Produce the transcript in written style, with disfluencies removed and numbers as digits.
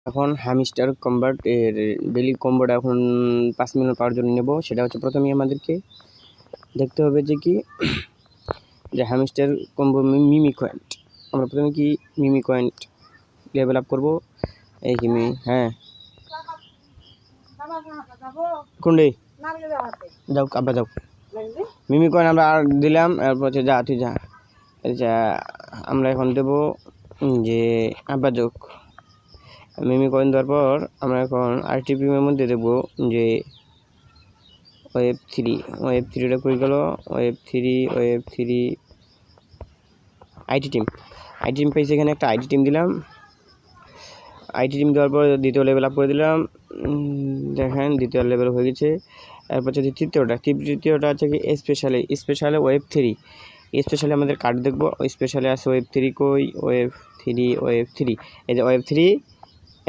এখন hamster convert এর daily কম্বোটা এখন 5 মিলিয়ন পাওয়ার জন্য নেব। সেটা হচ্ছে প্রথমেই আমাদেরকে দেখতে হবে যে কি যে হ্যামস্টার কম্বো মিমি কয়েন্ট। আমরা প্রথমে কি মিমি কয়েন্ট লেভেল আপ করবো। এই কি হ্যাঁ কোনডে যাও আব্বা যাও মিমি কয়েন আমরা আর দিলাম। এরপর হচ্ছে যা তুই যা আমরা এখন দেব যে আব্বা যোগ মিমি কয়েন দেওয়ার পর আমরা এখন আরটিপিএমের মধ্যে দেব যে ওয়েব 3টা কই গেল। ওয়েব 3 আইটি টিম পেয়েছি। এখানে একটা আইটি টিম দিলাম। আইটি টিম দেওয়ার পর দ্বিতীয় লেভেল আপ করে দিলাম। দেখেন দ্বিতীয় লেভেল হয়ে গেছে। এরপর হচ্ছে তৃতীয়টা হচ্ছে কি স্পেশালে ওয়েব 3 স্পেশালি আমাদের কার্ড দেখবো। স্পেশালি আছে ওয়েব 3 কই ওয়েব 3 এই যে ওয়েব 3